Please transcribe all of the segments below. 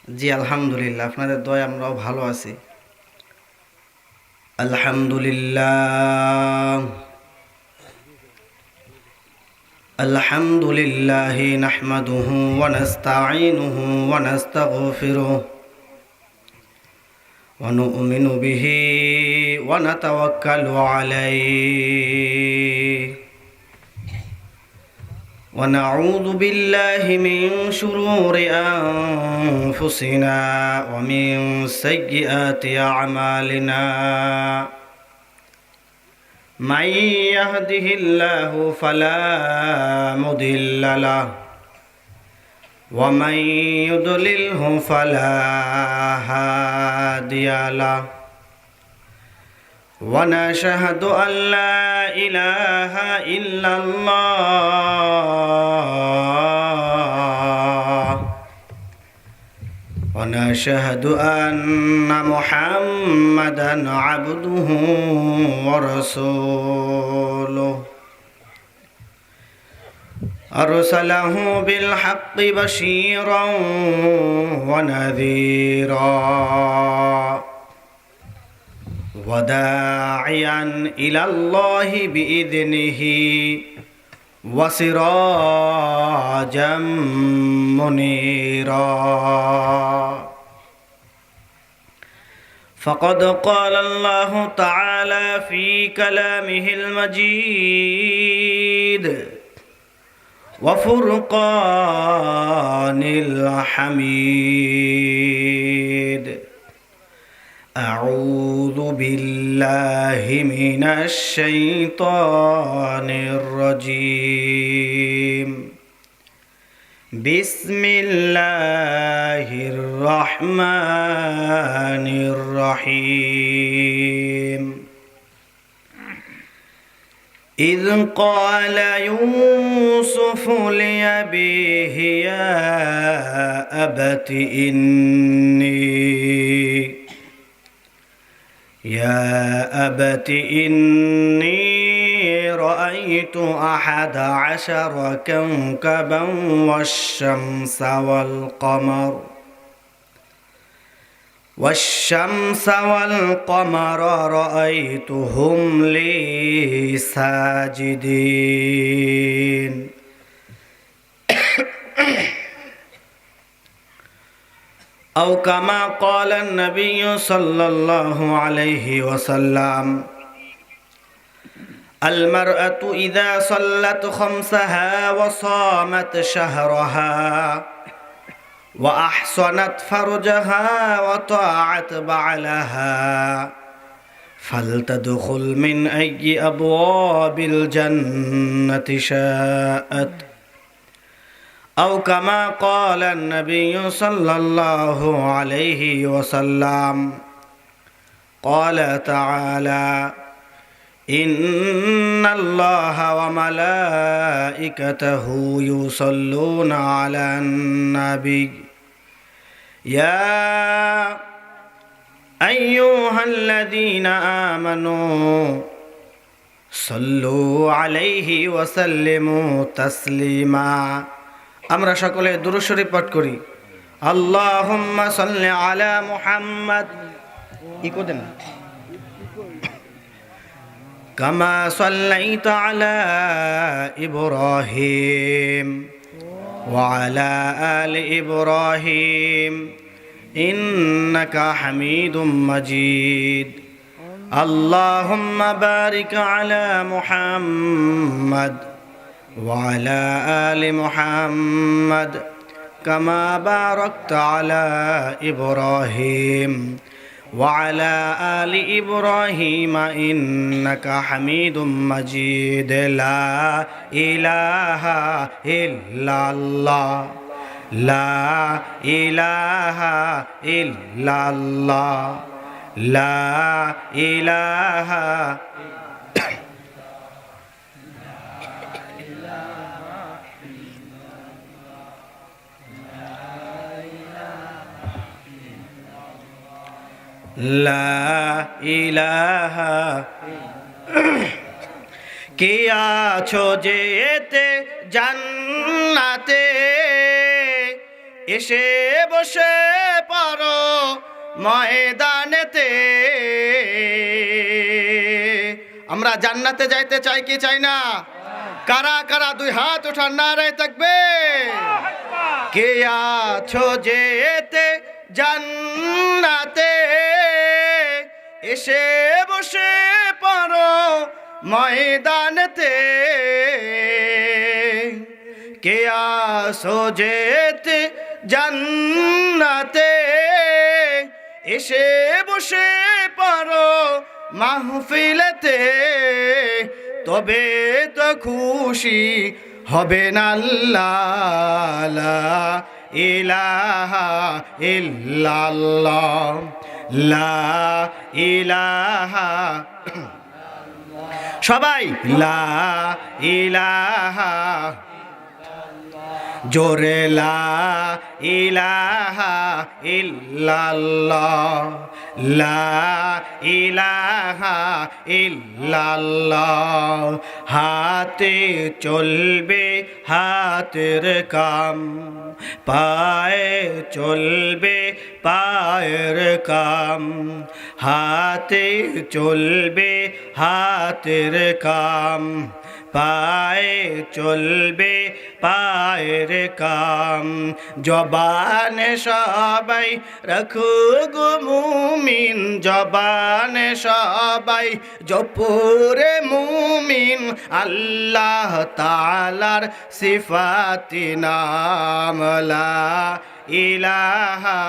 জি আলহামদুলিল্লাহ, আপনাদের দোয়ায় আমরাও ভালো আছি। আলহামদুলিল্লাহ আলহামদুলিল্লাহ নাহমাদুহু ওয়া নাস্তাঈনুহু ওয়া নাস্তাগফিরুহু ওয়া নু'মিনু বিহি ওয়া নাতাওয়াক্কালু আলাইহি ونعوذ بالله من شرور أنفسنا ومن سيئات أعمالنا من يهده الله فلا مضل له ومن يضلله فلا هادي له ونشهد أن لا إله إلا الله ونشهد أن محمدا عبده ورسوله أرسله بالحق بشيرا ونذيرا وداعيا إلى الله بإذنه وسراجا منيرا فقد قال الله تعالى في كلامه المجيد وفرقان الحميد أعوذ بالله من الشيطان الرجيم بسم الله الرحمن الرحيم إذ قال يوسف لأبيه يا أبت إني رأيت 11 كوكبا والشمس والقمر رأيتهم لي ساجدين أو كما قال النبي صلى الله عليه وسلم المرأة إذا صلت خمسها وصامت شهرها وأحصنت فرجها وطاعت بعلها فلتدخل من أي أبواب الجنة شاءت أو كما قال النبي صلى الله عليه وسلم قال تعالى إن الله وملائكته يصلون على النبي يا أيها الذين آمنوا صلوا عليه وسلموا تسليما আমরা সকলে দুরূদ শরীফ পাঠ করি। আল্লাহুম্মা সাল্লি আলা মুহাম্মাদ দেন কামা সাল্লাইতা আলা ইব্রাহিম ওয়া আলা আলি ইব্রাহিম ইন্নাকা হামিদুম মাজিদ। আল্লাহুম্মা বারিক আলা মুহাম্মাদ وعلى آل محمد كما باركت على إبراهيم وعلى آل إبراهيم إنك حميد مجيد لا إله إلا الله لا إله إلا الله لا إله লা ইলাহা কে আছো যেতে জান্নাতে এসে বসে পড়ো ময়দানেতে। আমরা জান্নাতে যাইতে চাই কি চাই না? কারা কারা দুই হাত ওঠার নারায় থাকবে? কে আছো যেতে জান্নাতে, এসে বসে পড়ো ময়দানেতে। কে আছো যেতে জান্নাতে, এসে বসে পড়ো মাহফিলেতে। তবে তো খুশি হবেন আল্লাহ, লা ইলাহা ইল্লাল্লাহ, লা ইলাহা। সবাই লা ইলাহা, জোরে লা ইলাহা ইল্লাল্লাহ, লা ইলাহা ইল্লাল্লাহ। হাতে চলবে হাতের কাম, পায়ে চলবে পায়ের কাম। হাতে চলবে হাতের কাম, পায়ে চলবে পায়ের কাম। জবানে সবাই রাখো গো মুমিন, জবানে সবাই জপুরে মুমিন। আল্লাহ তাআলার সিফাতি নাম, লা ইলাহা।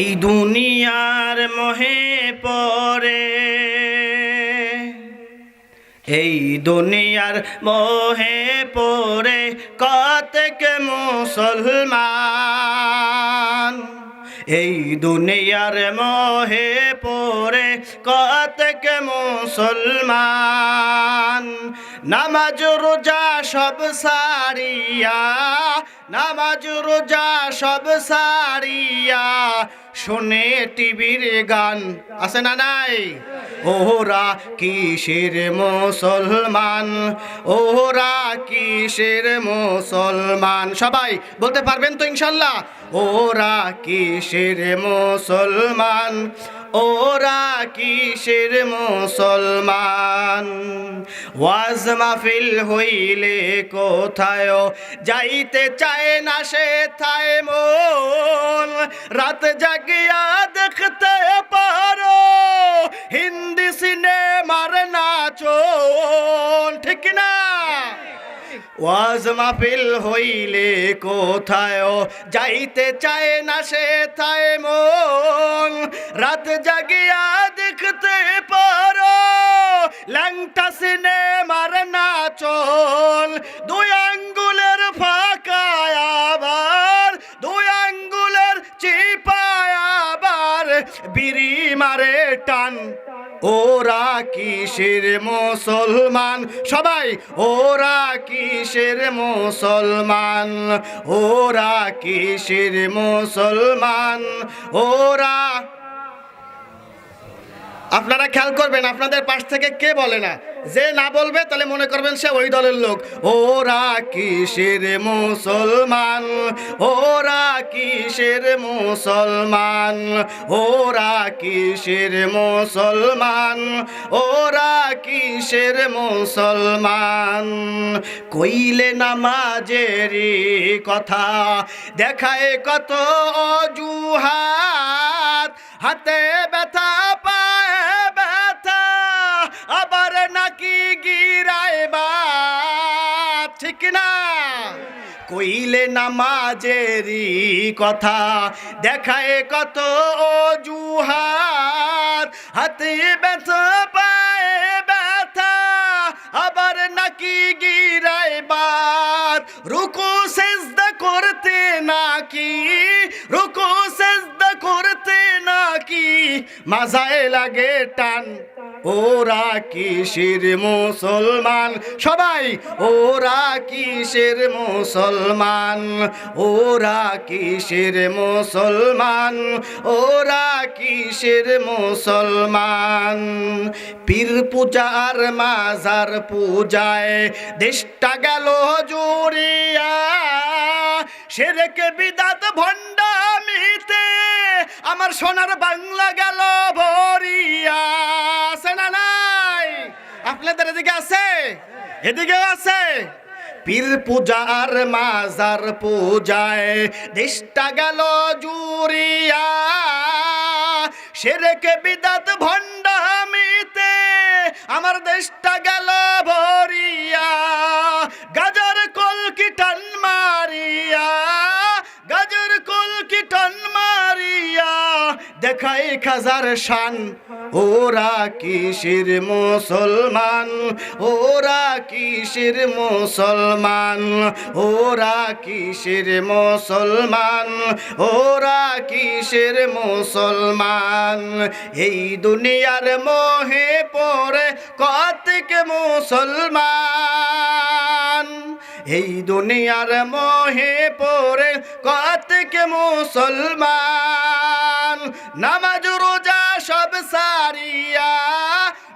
এই দুনিয়ার মোহে পড়ে, এই দুনিয়ার মোহে পড়ে কতক মুসলমান। এই দুনিয়ার মোহে পড়ে কতক মুসলমান। নামাজ রোজা সব সারিয়া, নামাজ রোজা সব সারিয়া শোনে টিভির গান। আছে না নাই? ওরা কিসের মুসলমান, ওরা কিসের মুসলমান? সবাই বলতে পারবেন তো ইনশাল্লাহ? ওরা কিসের মুসলমান, ওরা কিসের মুসলমান? ওয়াজ মাহফিল হইলে কোথায় যাইতে চায় না সে থায় মন। রাত জাগিয়া দেখতে পারো হিন্দি সিনেমার নাচন, ঠিক না? ওয়াজ মাহফিল হইলে কোথায় যাইতে চায় না সে থায় মন। রাত জাগিয়া দেখতে পারো ল্যাংটা সিনেমার নাচন। দুই আঙ্গুলের ফাঁকায় আবার, দুই আঙ্গুলের চিপায় আবার বিড়ি মারে টান। ওরা কিসের মুসলমান? সবাই ওরা কিসের মুসলমান, ওরা কিসের মুসলমান? ওরা, আপনারা খেয়াল করবেন আপনাদের পাশ থেকে কে বলে না, যে না বলবে তাহলে মনে করবেন সে ওই দলের লোক। ওরা কিসের মুসলমান, ওরা কিসের মুসলমান, ওরা কিসের মুসলমান, ওরা কিসের মুসলমান? কইলে নামাজেরই কথা দেখায় কত অজুহাত। হাতে ব্যথা পায়ে ব্যথা আবার নাকি গিরায় বাত, ঠিক না? কইলে নামাজেরই কথা দেখায় কত অজুহাত। হাতে ব্যথা পায়ে ব্যথা আবার নাকি গিরায় বাত। রুকু সেজদা করতে নাকি, রুকু সেজদা করতে নাকি মাজায় লাগে টান। ওরা কিসের মুসলমান, সবাই ওরা কিসের মুসলমান, ওরা কিসের মুসলমান, ওরা কিসের মুসলমান। পীর পূজার মাজার পূজায় দেশটা গেল জুড়িয়া, শিরক বিদআত ভণ্ডামিতে আমার সোনার বাংলা গেল ভরিয়া। আছে না নাই? আপনাদের এদিকে আছে, এদিকেও আছে। পীর পূজার মাজার পূজায় দেশটা গেল জুড়িয়া, শিরক বিদআত ভণ্ডামিতে আমার দেশটা গেল ভরিয়া। গাজর কলকি টান মারিয়া, গাজর কলকি টান মারিয়া দেখাই খাজার শান, ওরা কিসের মুসলমান, ওরা কিসের মুসলমান, ওরা কিসের মুসলমান, ওরা কিসের মুসলমান। এই দুনিয়ার মোহে পড়ে কতক মুসলমান, এই দুনিয়ার মোহে পড়ে কতক মুসলমান। নামাজ রোজা সব সারিয়া,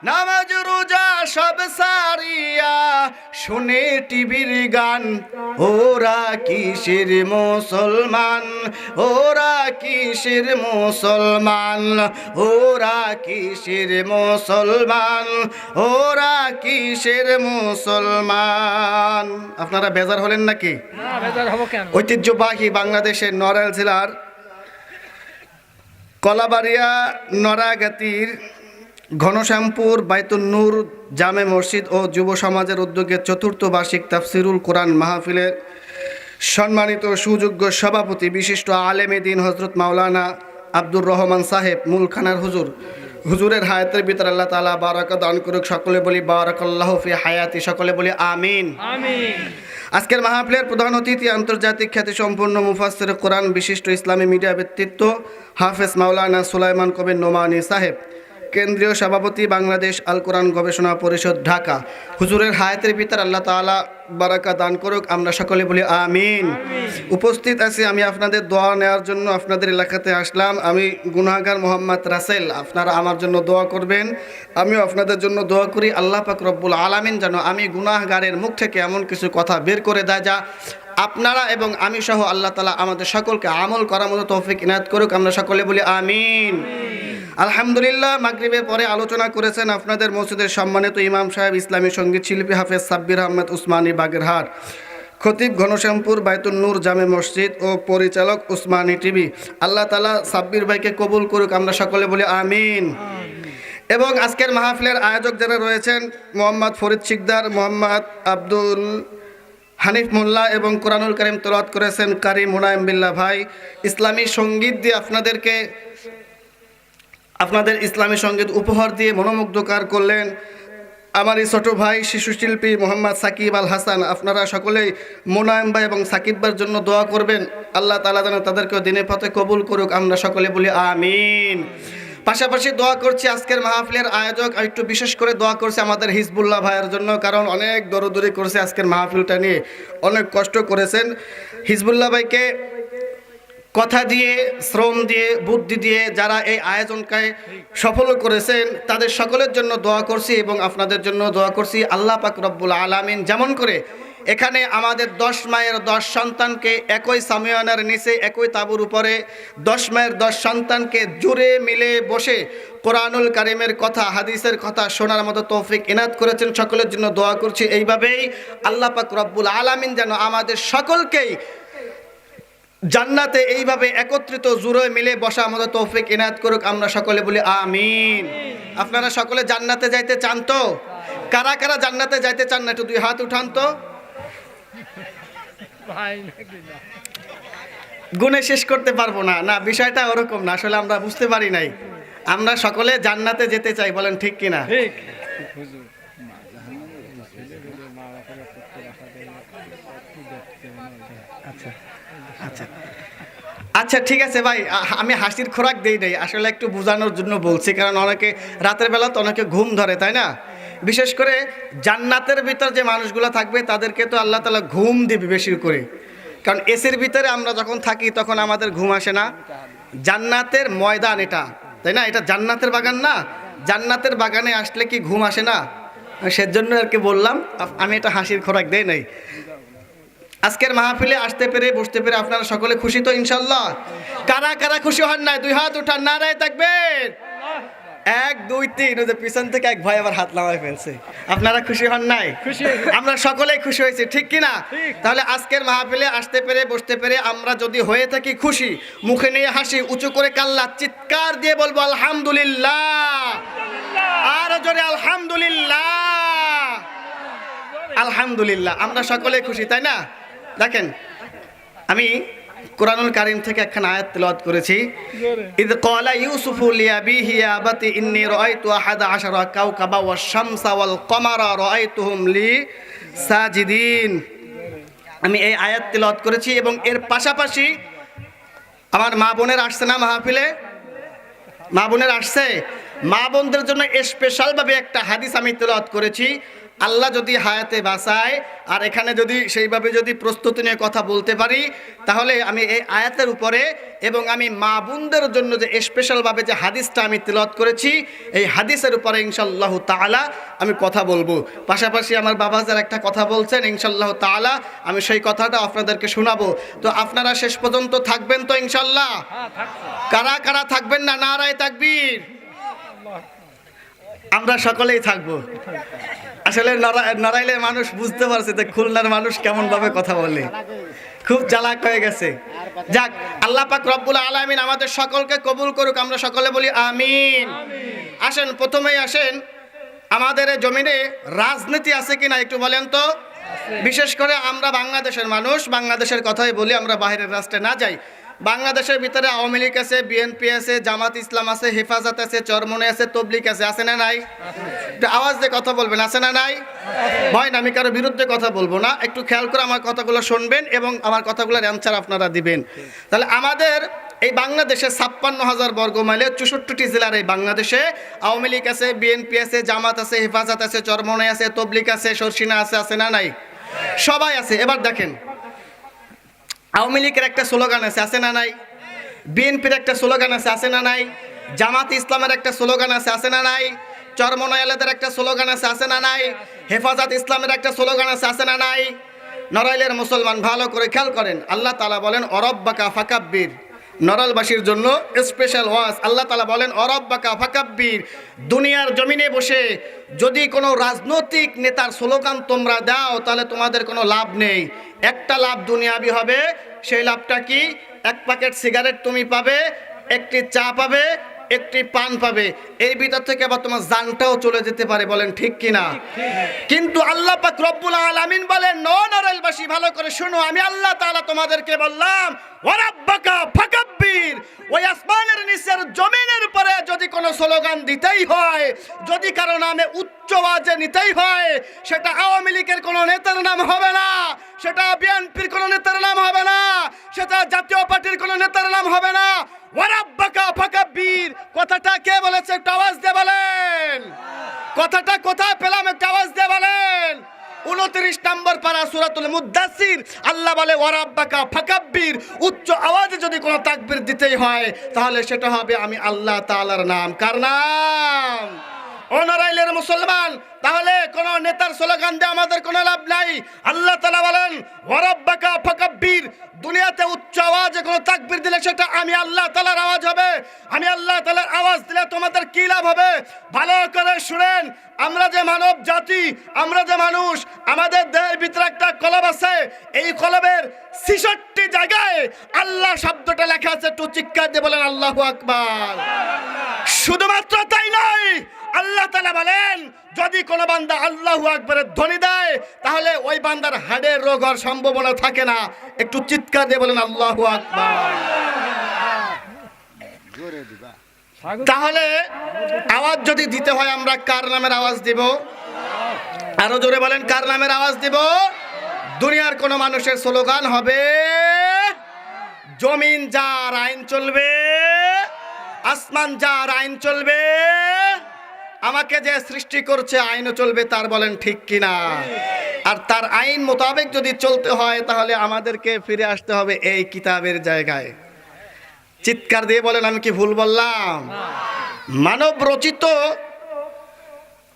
নামাজ রোজা সব সারিয়া শুনে টিভির গান, ওরা কিসের মুসলমান, ওরা কিসের মুসলমান, ওরা কিসের মুসলমান, ওরা কিসের মুসলমান। আপনারা বেজার হলেন নাকি? না, বেজার হব কেন? ঐতিহ্যবাহী বাংলাদেশের নড়াইল জেলার কলাবাড়িয়া নড়াগাতির ঘনশ্যামপুর বাইতুন নূর জামে মসজিদ ও যুব সমাজের উদ্যোগে চতুর্থ বার্ষিক তাফসিরুল কোরআন মাহফিলের সম্মানিত সুযোগ্য সভাপতি বিশিষ্ট আলেমে দ্বীন হযরত মাওলানা আব্দুর রহমান সাহেব মুলখানার হুজুর, হুজুরের হায়াতের ভিতর আল্লাহ তাআলা বারাকা দান করুক। সকলে বলি বারাকাল্লাহু ফি হায়াতি, সকলে বলি আমিন আমিন। আজকের মাহফিলের প্রধান অতিথি আন্তর্জাতিক খ্যাতি সম্পন্ন মুফাসসির কোরআন বিশিষ্ট ইসলামী মিডিয়া ব্যক্তিত্ব হাফেজ মাওলানা সুলাইমান কবির নোমানী সাহেব, কেন্দ্রীয় সভাপতি বাংলাদেশ আল কোরআন গবেষণা পরিষদ ঢাকা। হুজুরের হায়াতের ভিতর আল্লাহ তাআলা বারাকা দান করুক, আমরা সকলে বলি আমিন। উপস্থিত আছি আমি আপনাদের দোয়া নেওয়ার জন্য, আপনাদের এলাকাতে আসলাম। আমি গুনাহগার মোহাম্মদ রাসেল, আপনারা আমার জন্য দোয়া করবেন, আমিও আপনাদের জন্য দোয়া করি। আল্লাহ পাক রব্বুল আলামিন যেন আমি গুনাহগারের মুখ থেকে এমন কিছু কথা বের করে দেয় যা আপনারা এবং আমি সহ আল্লাহ তাআলা আমাদের সকলকে আমল করার মতো তৌফিক ইনায়াত করুক, আমরা সকলে বলি আমিন। আলহামদুলিল্লাহ, মাগরিবের পরে আলোচনা করেছেন আপনাদের মসজিদের সম্মানিত ইমাম সাহেব, ইসলামী সঙ্গীত শিল্পী হাফেজ সাব্বির আহমেদ উসমানী বাগেরহাট, খতিব ঘনশ্যামপুর বাইতুন নূর জামে মসজিদ ও পরিচালক উসমানী টিভি। আল্লাহ তাআলা সাব্বির ভাইকে কবুল করুক, আমরা সকলে বলি আমিন। এবং আজকের মাহফিলের আয়োজক যারা রয়েছেন মোহাম্মদ ফরিদ শিকদার, মোহাম্মদ আব্দুল হানিফ মোল্লা এবং কোরআনুল কারীম তেলাওয়াত করেছেন কারি মুনায়েম বিল্লাহ ভাই। ইসলামী সঙ্গীত দিয়ে আপনাদের ইসলামী সঙ্গীত উপহার দিয়ে মনোমুগ্ধকর করলেন আমার এই ছোট ভাই শিশু শিল্পী মোহাম্মদ সাকিব আল হাসান। আপনারা সকলেই মোনায়েম ভাই এবং সাকিব ভাইয়ের জন্য দোয়া করবেন, আল্লাহ তাআলা যেন তাদেরকেও দিনের পথে কবুল করুক, আমরা সকলে বলি আমিন। পাশাপাশি দোয়া করছি আজকের মাহফিলের আয়োজক, আর একটু বিশেষ করে দোয়া করছি আমাদের হিজবুল্লাহ ভাইয়ের জন্য, কারণ অনেক দৌড়দৌড়ি করছে আজকের মাহফিলটা নিয়ে, অনেক কষ্ট করেছেন। হিজবুল্লাহ ভাইকে কথা দিয়ে, শ্রম দিয়ে, বুদ্ধি দিয়ে যারা এই আয়োজনকে সফল করেছেন তাদের সকলের জন্য দোয়া করছি এবং আপনাদের জন্য দোয়া করছি। আল্লাহ পাক রব্বুল আলামিন যেমন করে এখানে আমাদের 10 মায়ের 10 সন্তানকে একই সামিয়ানার নিচে একই তাঁবুর উপরে 10 মায়ের 10 সন্তানকে জুড়ে মিলে বসে কোরআনুল কারীমের কথা, হাদিসের কথা শোনার মতো তৌফিক ইনায়াত করেছেন, সকলের জন্য দোয়া করছি। এইভাবেই আল্লাহ পাক রব্বুল আলামিন যেন আমাদের সকলকেই জান্নাতে এইভাবে একত্রিত জুড়ে মিলে বসা আমাদের তৌফিক ইনায়াত করুক, আমরা সকলে বলি আমিন। আপনারা সকলে জান্নাতে যাইতে চান তো? কারা কারা জান্নাতে যাইতে চান না একটু দুই হাত উঠান তো। গুণে শেষ করতে পারবো না, না বিষয়টা ওরকম না, আসলে আমরা বুঝতে পারি নাই। আমরা সকলে জান্নাতে যেতে চাই, বলেন ঠিক কিনা? ঠিক। আচ্ছা আচ্ছা আচ্ছা ঠিক আছে ভাই, আমি হাসির খোরাক দেই নাই, আসলে একটু বোঝানোর জন্য বলছি, কারণ অনেকে রাতের বেলা তো অনেকে ঘুম ধরে, তাই না? বিশেষ করে জান্নাতের ভিতর যে মানুষগুলো থাকবে তাদেরকে তো আল্লাহ তাআলা ঘুম দিবে বেশি করে, কারণ এসির ভিতরে আমরা যখন থাকি তখন আমাদের ঘুম আসে না। জান্নাতের ময়দান এটা, তাই না? এটা জান্নাতের বাগান না? জান্নাতের বাগানে আসলে কি ঘুম আসে না? সেজন্য আর কি বললাম, আমি এটা হাসির খোরাক দেই নাই। আজকের মাহফিলে আসতে পেরে বসতে পেরে আপনারা সকলে খুশি তো ইনশাল্লাহ? কারা কারা খুশি হন নাই দুই হাত উঠান, নারায়ে তাকবীর। 1 2 3, ওই যে পিছন থেকে এক ভাই আবার হাত নামায় ফেলছে। আপনারা খুশি হন নাই? আমরা সকলেই খুশি হয়েছি, ঠিক কি না? তাহলে আজকের মাহফিলে আসতে পেরে বসতে পেরে আমরা যদি হয়ে থাকি খুশি, মুখে নিয়ে হাসি, উঁচু করে কাল্লা চিৎকার দিয়ে বলবো আলহামদুলিল্লাহ, আর জোরে আলহামদুলিল্লাহ। আলহামদুলিল্লাহ, আমরা সকলেই খুশি, তাই না? দেখেন, আমি কোরআনুল কারীম থেকে একখানা আয়াত তেলাওয়াত করেছি। ইদ ক্বালা ইউসুফু লিআবিহি ইয়া আবাতি ইন্নী রাআইতু আহাদা আশারা কাওকাবা ওয়াশ শামসা ওয়াল কমারা রাআইতুহুম লি সাজিদিন। আমি এই আয়াত তেলাওয়াত করেছি এবং এর পাশাপাশি আমার মা বোনের আসছে না মাহফিলে? মা বোনের আসছে? মা বোনদের জন্য স্পেশালভাবে একটা হাদিস আমি তেলাওয়াত করেছি। আল্লাহ যদি হায়াতে বাঁচায় আর এখানে যদি সেইভাবে যদি প্রস্তুতি নিয়ে কথা বলতে পারি, তাহলে আমি এই আয়াতের উপরে এবং আমি মা বোনদের জন্য যে স্পেশালভাবে যে হাদিসটা আমি তেলাওয়াত করেছি, এই হাদিসের উপরে ইনশাআল্লাহ তাআলা আমি কথা বলবো। পাশাপাশি আমার বাবা যারা একটা কথা বলছেন, ইনশাআল্লাহ তাআলা আমি সেই কথাটা আপনাদেরকে শোনাবো। তো আপনারা শেষ পর্যন্ত থাকবেন তো ইনশাআল্লাহ? কারা কারা থাকবেন না? নারায়ে তাকবীর। আমরা সকলেই থাকবো। আসলে নড়াইলের মানুষ বুঝতে পারছে যে খুলনার মানুষ কেমন ভাবে কথা বলে, খুব চালাক হয়ে গেছে। যাক, আল্লাহ পাক রব্বুল আলামিন আমাদের সকলকে কবুল করুক, আমরা সকলে বলি আমিন। আসেন, প্রথমেই আসেন, আমাদের জমিনে রাজনীতি আছে কিনা একটু বলেন তো। বিশেষ করে আমরা বাংলাদেশের মানুষ, বাংলাদেশের কথাই বলি, আমরা বাইরের রাষ্ট্রে না যাই। বাংলাদেশের ভিতরে আওয়ামী লীগ আছে, বিএনপি আছে, জামাত ইসলাম আছে, হেফাজত আছে, চরমনে আছে, তবলিগ আছে, আছে না নাই? একটু আওয়াজ দিয়ে কথা বলবেন, আছে না নাই? ভয় না, আমি কারো বিরুদ্ধে কথা বলবো না, একটু খেয়াল করে আমার কথাগুলো শুনবেন এবং আমার কথাগুলোর অ্যান্সার আপনারা দিবেন। তাহলে আমাদের এই বাংলাদেশে 56,000 বর্গ মাইলে 64টি জেলার এই বাংলাদেশে আওয়ামী লীগ আছে, বিএনপি আছে, জামাত আছে, হেফাজত আছে, চরমনে আছে, তবলিগ আছে, সরসিনা আছে, আছে না নাই? সবাই আছে। এবার দেখেন, আওয়ামী লীগের একটা স্লোগান আছে, আছে না নাই? বিএনপির একটা স্লোগান আছে, আছে না নাই? জামাত ইসলামের একটা স্লোগান আছে, আছে না নাই? চরমনাইয়ালাদের একটা স্লোগান আছে, আছে না নাই? হেফাজত ইসলামের একটা স্লোগান আছে, আছে না নাই? নড়াইলের মুসলমান ভালো করে খেয়াল করেন, আল্লাহ তাআলা বলেন অরব্বাকা ফাকাব্বির। নড়াইলবাসীর জন্য স্পেশাল ওয়াজ। আল্লাহ তাআলা বলেন অরব্বাকা ফাকাব্বির। দুনিয়ার জমিনে বসে যদি কোনো রাজনৈতিক নেতার স্লোগান তোমরা দাও, তাহলে তোমাদের কোনো লাভ নেই। একটা লাভ দুনিয়াবি হবে। সেই লাভটা কি? 1 প্যাকেট সিগারেট তুমি পাবে, একটি চা পাবে, একটি পান পাবে, এর ভিতর থেকে আবার তোমার জানটাও চলে যেতে পারে। বলেন ঠিক কিনা? কিন্তু আল্লাহ পাক রব্বুল আলামিন বলেন, নড়াইলবাসী ভালো করে শুনো, আমি আল্লাহ তাআলা তোমাদেরকে বললাম ওয়ারাব্বাকা ফাকাব্বির। ওই আসমানের নিচের জমিনের উপরে যদি কোনো স্লোগান দিতেই হয়, যদি কারো নামে উচ্চ আওয়াজে নিতেই হয়, সেটা আওয়ামী লীগের কোনো নেতার নাম হবে না, সেটা বিএনপির কোনো নেতার নাম হবে না, সেটা জাতীয় পার্টির কোনো নেতার নাম হবে না। ওয়ারাব্বাকা ফাকাব্বির কথাটা কে বলেছে? একটু আওয়াজ দিয়ে বলেন। কথাটা কোথায় পেলাম? একটু আওয়াজ দিয়ে বলেন। 29 নম্বর পারা সূরাতুল মুদ্দাসসির, আল্লাহ বলে ওয়ারাব্বাকা ফাকাব্বির। উচ্চ আওয়াজে যদি কোনো তাকবীর দিতেই হয়, তাহলে সেটা হবে আমি আল্লাহ তাআলার নাম। কার নাম? ও নড়াইলের মুসলমান, তাহলে কোন নেতার স্লোগান দিয়ে আমাদের কোনো লাভ নাই। আল্লাহ তাআলা বলেন ওয়ারাব্বাকা ফাকাব্বির। দুনিয়াতে উচ্চ আওয়াজে কোনো তাকবীর দিলে সেটা আমি আল্লাহ তাআলার আওয়াজ হবে। আমি আল্লাহ তাআলার আওয়াজ দিলে তোমাদের কি লাভ হবে? ভালো করে শুনেন, আমরা যে মানব জাতি, আমরা যে মানুষ, আমাদের দেহের ভিতরে একটা কলব আছে। এই কলবের 66 জায়গায় আল্লাহ শব্দটা লেখা আছে। একটু চিৎকার দিয়ে বলেন আল্লাহু আকবার। শুধুমাত্র তাই নয়, আল্লাহ তাআলা বলেন যদি কোনো বান্দা আল্লাহু আকবারের ধ্বনি দেয়, তাহলে ওই বান্দার হাড়ের রোগ হওয়ার সম্ভাবনা থাকে না। একটু চিৎকার দিয়ে বলেন আল্লাহু আকবার। তাহলে আওয়াজ যদি দিতে হয়, আমরা কার নামের আওয়াজ দিব? আরো জোরে বলেন, কার নামের আওয়াজ দিব? দুনিয়ার কোনো মানুষের স্লোগান হবে জমিন যার আইন চলবে, আসমান যার আইন চলবে, আমাকে যে সৃষ্টি করছে আইনও চলবে তার, বলেন ঠিক কিনা? আর তার আইন মোতাবেক যদি চলতে হয় তাহলে আমাদেরকে ফিরে আসতে হবে এই কিতাবের জায়গায়। চিৎকার দিয়ে বলেন আমি কি ভুল বললাম? মানব রচিত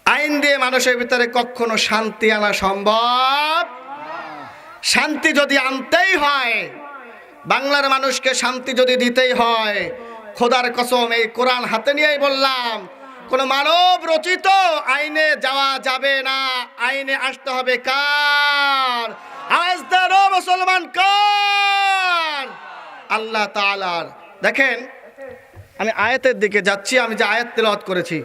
আইন দিয়ে মানুষের ভিতরে কখনো শান্তি আনা সম্ভব? শান্তি যদি আনতেই হয়, বাংলার মানুষকে শান্তি যদি দিতেই হয়, খোদার কসম এই কোরআন হাতে নিয়েই বললাম, কোন মানব রচিত আইনে যাওয়া যাবে না। আইনে আসতে হবে কার? আওয়াজ দেন ও মুসলমান, কার? আল্লাহ তাআলার। দেখেন আমি আয়াতের দিকে যাচ্ছি, আমি যে আয়াত তেলাওয়াত করেছি,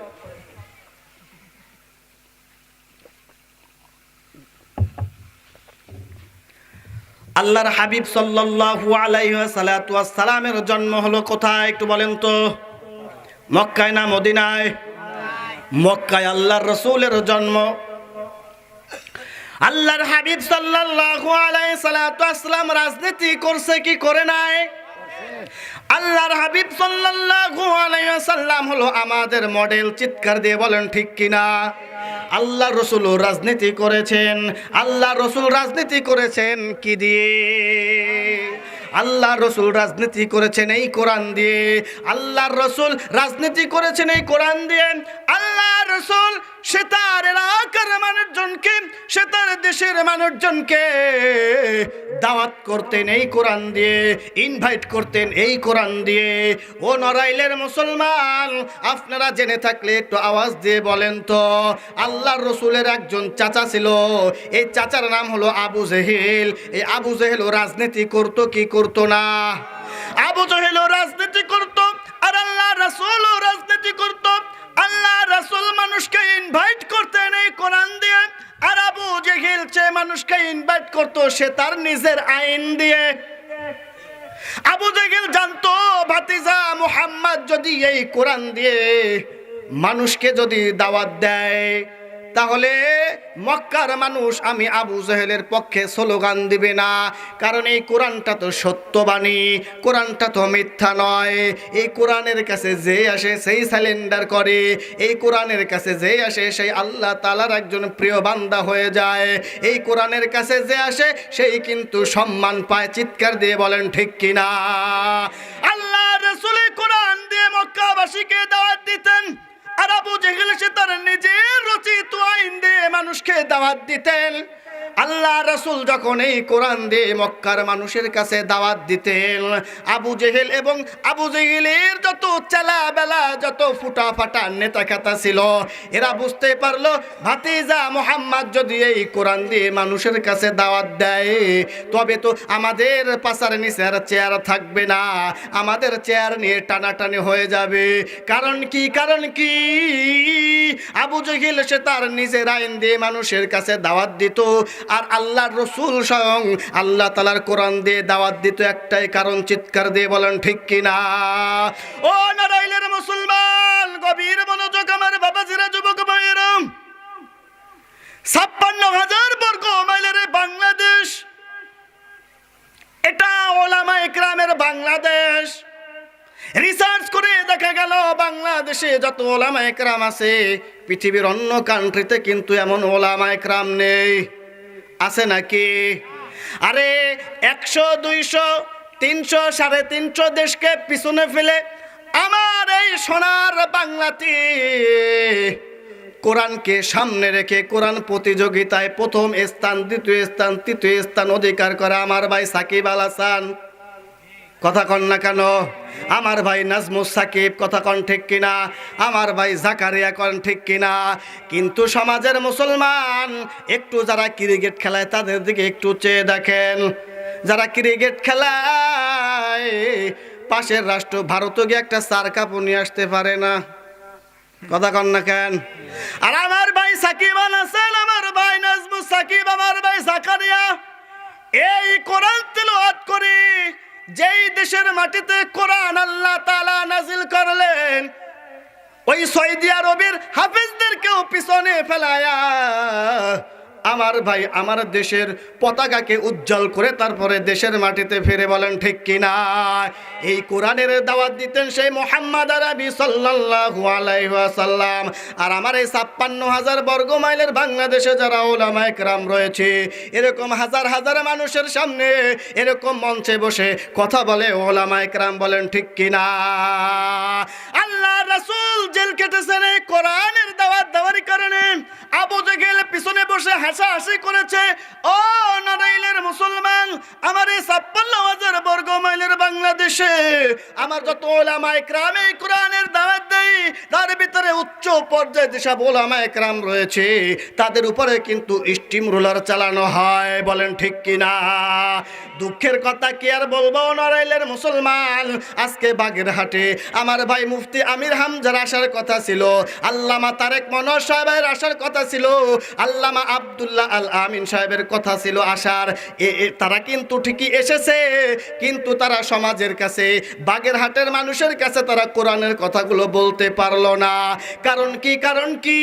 আল্লাহর হাবিব সাল্লাল্লাহু আলাইহি ওয়াসাল্লামের জন্ম হলো কোথায় একটু বলেন তো? মক্কায় না মদিনায়? মক্কায় আল্লাহর রাসূলের জন্ম। আল্লাহর হাবিব সাল্লাল্লাহু আলাইহি ওয়াসাল্লাম রাজনীতি করছে কি করে নাই? আল্লাহর হাবিব সাল্লাল্লাহু আলাইহি ওয়াসাল্লাম হলো আমাদের মডেল। চিৎকার দিয়ে বলেন ঠিক কিনা? আল্লাহ রসুল রাজনীতি করেছেন। আল্লাহ রসুল রাজনীতি করেছেন কি দিয়ে? আল্লাহ রসুল রাজনীতি করেছেন এই কোরআন দিয়ে। আল্লাহ রসুল রাজনীতি করেছেন এই কোরআন দিয়ে। আল্লাহ রসুল সে তার এলাকার মানুষজনকে, সে তার দেশের মানুষজনকে দাওয়াত করতেন এই কোরআন দিয়ে, ইনভাইট করতেন এই কোরআন দিয়ে। ও নড়াইলের মুসলমান, আপনারা জেনে থাকলে একটু আওয়াজ দিয়ে বলেন তো, আল্লাহর রসুলের একজন চাচা ছিল, এই চাচার নাম হলো আবু জেহেল। এই আবু জেহেল রাজনীতি করতো কি করতো না? আবু জেহেল রাজনীতি করতো, আর আল্লাহ রাসূল রাজনীতি করতো। আল্লাহ রাসূল মানুষকে ইনভাইট করতেন এই কোরআন দিয়ে, আর আবু জেহেল সে মানুষকে ইনভাইট করতো সে তার নিজের আইন দিয়ে। আবু জেহেল জানতো ভাতিজা মুহাম্মদ যদি এই কোরআন দিয়ে মানুষকে যদি দাওয়াত দেয়, তাহলে মক্কার মানুষ আমি আবু জেহেলের পক্ষে স্লোগান দিবে না, কারণ এই কোরআনটা তো সত্যবাণী, কোরআনটা তো মিথ্যা নয়। এই কোরআনের কাছে যে আসে সেই সারেন্ডার করে, এই কোরআনের কাছে যে আসে সেই আল্লাহ তাআলার একজন প্রিয় বান্দা হয়ে যায়। এই কোরআনের কাছে যে আসে সেই কিন্তু সম্মান পায়। চিৎকার দিয়ে বলেন ঠিক কিনা? আল্লাহ রাসূল কোরআন দিয়ে মক্কাবাসীকে দাওয়াত দিতেন, আর আবু জেহেল সে তার নিজের রচিত আইন দিয়ে মানুষকে দাওয়াত দিতেন। আল্লাহ রাসূল যখন এই কোরআন দিয়ে মক্কার মানুষের কাছে দাওয়াত দিতেন, আবু জেহেল এবং আবু জেহেলের যত চেলাবেলা, যত ফুটা ফাটা নেতা খাতা ছিল, এরা বুঝতে পারলো ভাতিজা মুহাম্মদ যদি এই কোরআন দিয়ে মানুষের কাছে দাওয়াত দেয়, তবে তো আমাদের পাশার নিচে আর চেয়ার থাকবে না, আমাদের চেয়ার নিয়ে টানাটানি হয়ে যাবে। কারণ কি? কারণ কি? আবু জেহেল সে তার নিজের আইন দিয়ে মানুষের কাছে দাওয়াত দিত, আর আল্লাহর রসুল স্বয়ং আল্লাহ তাআলার কোরআন দিয়ে দাওয়াত দিত একটাই কারণ। চিৎকার দিয়ে বলেন ঠিক কিনা? ও নড়াইলের মুসলমান, গভীর মনোযোগ আমার বাবাজিরা, যুবক ভাইয়েরা, ৫৬,০০০ বর্গ মাইলের বাংলাদেশ, এটা ওলামায়ে কেরামের বাংলাদেশ। রিসার্চ করে দেখা গেল বাংলাদেশে যত ওলামায়ে কেরাম আছে, পৃথিবীর অন্য কান্ট্রিতে কিন্তু এমন ওলামায়ে কেরাম নেই। আছে নাকি? আরে ১০০, ২০০, ৩০০, ৩৫০ দেশকে পিছনে ফেলে আমার এই সোনার বাংলাতে কোরআনকে সামনে রেখে কোরআন প্রতিযোগিতায় প্রথম স্থান, দ্বিতীয় স্থান, তৃতীয় স্থান অধিকার করে আমার ভাই সাকিব আল হাসান। কথা কন না কেন? আমার ভাই নাজমুস সাকিব, কথা কন ঠিক কিনা? আমার ভাই জাকারিয়া, কন ঠিক কিনা? কিন্তু সমাজের মুসলমান একটু যারা ক্রিকেট খেলায় তাদের দিকে একটু চেয়ে দেখেন। যারা ক্রিকেট খেলায় পাশের রাষ্ট্র ভারতে গিয়ে একটা চার কাপও নিয়ে আসতে পারে না। কথা কন না কেন? আর আমার ভাই সাকিব আল হাসান, আমার ভাই নাজমুস সাকিব, আমার ভাই জাকারিয়া এই কোরআন তিলাওয়াত করে যেই দেশের মাটিতে কোরআন আল্লাহ তাআলা নাজিল করলেন, ওই সৌদি আরবের হাফেজদেরকেও পিছনে ফেলায়া আমার ভাই আমার দেশের পতাকাকে উজ্জ্বল করে তারপরে দেশের মাটিতে ফিরে, বলেন ঠিক কিনা? এই কোরআনের দাওয়াত দিতেন সেই মুহাম্মদ আরবি সাল্লাল্লাহু আলাইহি ওয়াসাল্লাম। আর আমার এই ৫৬,০০০ বর্গ মাইলের বাংলাদেশে যারা উলামায়ে কেরাম রয়েছে, এরকম হাজার হাজার মানুষের সামনে এরকম মঞ্চে বসে কথা বলে উলামায়ে কেরাম, বলেন ঠিক কিনা? আল্লাহ রাসূল জেল কেটেছেন এই কোরআনের দাওয়াত দেওয়ার কারণে। আবু জেহেল পিছনে বসে হাসাহাসি করেছে। ও নড়াইলের মুসলমান, আমার এই ৫৬,০০০ বর্গ মাইলের বাংলাদেশে আমার যত উলামায়ে কেরাম এই কোরআনের দাওয়াত দেয়, তার ভিতরে উচ্চ পর্যায়ে যেসব উলামায়ে কেরাম রয়েছে তাদের উপরে কিন্তু স্টিম রোলার চালানো হয়, বলেন ঠিক কিনা? দুঃখের কথা কি আর বলবো নড়াইলের মুসলমান, আজকে বাগেরহাটে আমার ভাই মুফতি আমির হামজার আসার কথা ছিল, আল্লামা তারেক মনোয়ার সাহেবের আসার কথা ছিল, আল্লামা আব্দুল্লাহ আল আমিন সাহেবের কথা ছিল আসার। তারা কিন্তু ঠিকই এসেছে, কিন্তু তারা সমাজের কাছে, বাগেরহাটের মানুষের কাছে তারা কোরআনের কথাগুলো বলতে পারলো না। কারণ কি?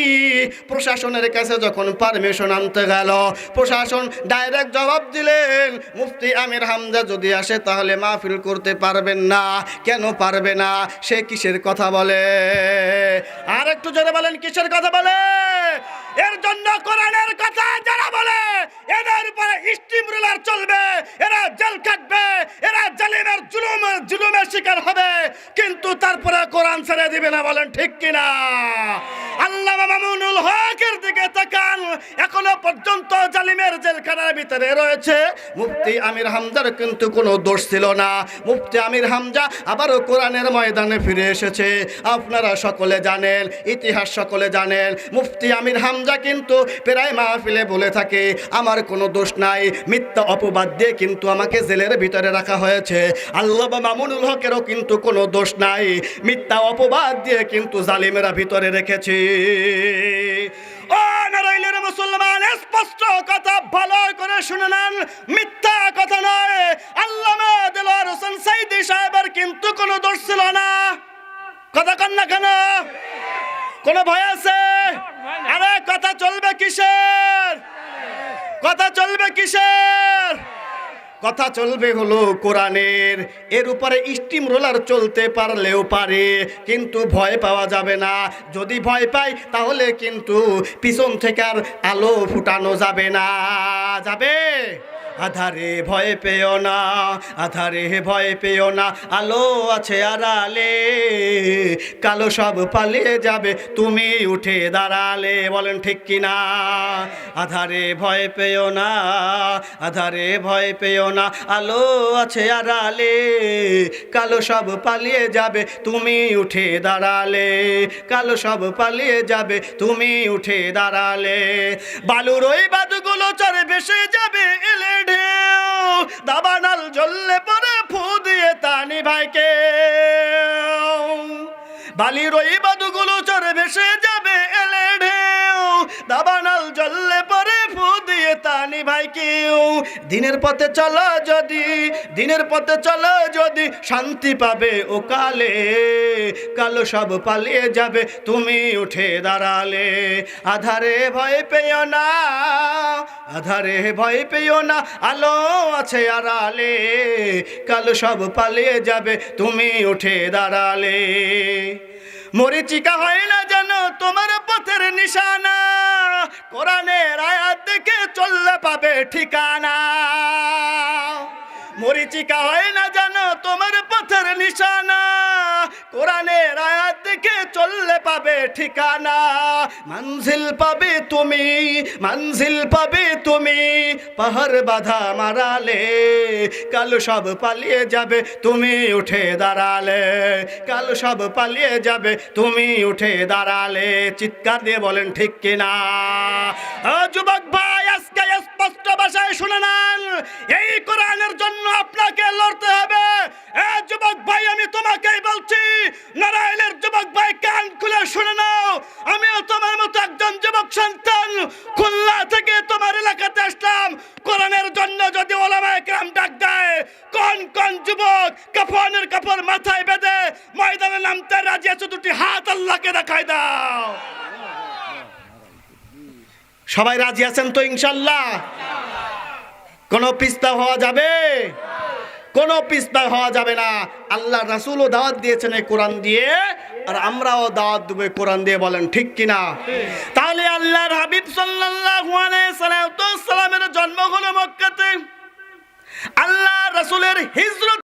প্রশাসনের কাছে যখন পারমিশন আনতে গেল, প্রশাসন ডাইরেক্ট জবাব দিলেন, মুফতি আমির হামজা যদি আসে তাহলে মাহফিল করতে পারবেন না। কেন পারবে না? সে কিসের কথা বলে? আর একটু জোরে বলেন, কিসের কথা বলে? এর জন্য কোরআনের কথা যারা বলে এদের উপরে স্টিম রোলার চলবে, এরা জেল কাটবে, এরা জালিমের জুলুমের শিকার হবে, কিন্তু তারপরে কোরআন ছেড়ে দিবে না, বলেন ঠিক কিনা? আল্লামা মামুনুল হকের দিকে তাকান, এখনো পর্যন্ত জালিমের জেলখানার ভিতরে রয়েছে। মুফতি আমির হামজার কিন্তু কোনো দোষ ছিল না। মুফতি আমির হামজা আবারও কোরআনের ময়দানে ফিরে এসেছে। আপনারা সকলে জানেন, ইতিহাস সকলে জানেন, মুফতি আমির হামজা কিন্তু প্রায় মাহফিলে বলে থাকে আমার কোনো দোষ নাই, মিথ্যা অপবাদ দিয়ে কিন্তু আমাকে জেলের ভিতরে রাখা হয়েছে। আল্লামা মামুনুল হকেরও কিন্তু কোনো দোষ নাই, মিথ্যা অপবাদ দিয়ে কিন্তু জালিমেরা ভিতরে রেখেছে। ও নড়াইলের মুসলমান, স্পষ্ট কথা ভালো করে শুনে নেন, মিথ্যা কথা নয়। আল্লামা দেলোয়ার হোসেন সাইদি সাহেবের কিন্তু কোনো দোষ ছিল না। কথা কন না কেন? কোনো ভয় আছে? আরে কথা চলবে কিসের? কথা চলবে কিসের? কথা চলবে হলো কোরআনের। এর উপরে স্টিম রোলার চলতে পারলেও পারে, কিন্তু ভয় পাওয়া যাবে না। যদি ভয় পাই তাহলে কিন্তু পিছন থেকে আর আলো ফুটানো যাবে না। যাবে? আধারে ভয় পেও না, আধারে ভয় পেও না, আলো আছে আড়ালে, কালো সব পালিয়ে যাবে তুমি উঠে দাঁড়ালে, বলেন ঠিক কিনা? আধারে ভয় পেও না, আধারে ভয় পেও না, আলো আছে আড়ালে, কালো সব পালিয়ে যাবে তুমি উঠে দাঁড়ালে, কালো সব পালিয়ে যাবে তুমি উঠে দাঁড়ালে। বালুর ওই বাদুগুলো চরে ভেসে যাবে এলে ঢেউ, দাবানাল জ্বললে পরে ফু দিয়ে তানি ভাইকে। বালির ওই বাদুগুলো চরে ভেসে যাবে এলে ঢেউ, দাবানাল জ্বললে পরে ফু দিয়ে তানি ভাইকে। দিনের পথে চলো যদি, দিনের পথে চলো যদি, শান্তি পাবে ও কালে, কালো সব পালিয়ে যাবে তুমি উঠে দাঁড়ালে। আধারে ভয় পেও না, আধারে ভয় পেও না, আলো আছে আড়ালে, কালো সব পালিয়ে যাবে তুমি উঠে দাঁড়ালে। মরিচিকা হয় না জানো তোমার পথের নিশানা, কোরআনের আয়াত দেখে চললে পাবে ঠিকানা। মরিচিকা হয় না জানো তোমার পথের নিশানা, কোরআনের আয়াত দেখে চললে পাবে ঠিকানা। মঞ্জিল পাবে তুমি, মঞ্জিল পাবে তুমি, পাহাড় বাঁধা মারালে, কালো সব পালিয়ে যাবে তুমি উঠে দাঁড়ালে, কালো সব পালিয়ে যাবে তুমি উঠে দাঁড়ালে। চিৎকার দিয়ে বলেন ঠিক কিনা? যুবক ভাই, আজকে স্পষ্ট ভাষায় শুনে নেন, এই কোরআনের জন্য আপনাকে লড়তে হবে। যুবক ভাই, আমি তোমাকেই বলছি, নারায়ণের যুবক ভাই, কান খুলে শুনে নাও। আমিও তোমার মতো একজন যুবক সন্তান, খুলনা থেকে তোমার এলাকাতে আসলাম কোরআনের জন্য। যদি ওলামায়ে কেরাম ডাক দেয়, কোন কোন যুবক কাফনের কাপড় মাথায় বেঁধে ময়দানে নামতে রাজি আছে? দুটি হাত আল্লাহকে দেখাই দাও। সবাই রাজি আছেন তো ইনশাল্লাহ? কোনো পিস্তা হওয়া যাবে? কোনো পিস্তা হওয়া যাবে না। আল্লাহ রাসূলও দাওয়াত দিয়েছেন এই কোরআন দিয়ে, আর আমরাও দাওয়াত দেব কোরআন দিয়ে। বলেন ঠিক কিনা? তাহলে আল্লাহর হাবিব সাল্লাল্লাহু আলাইহি সাল্লামের জন্ম হলো মক্কাতে, আল্লাহ রাসূলের হিজরত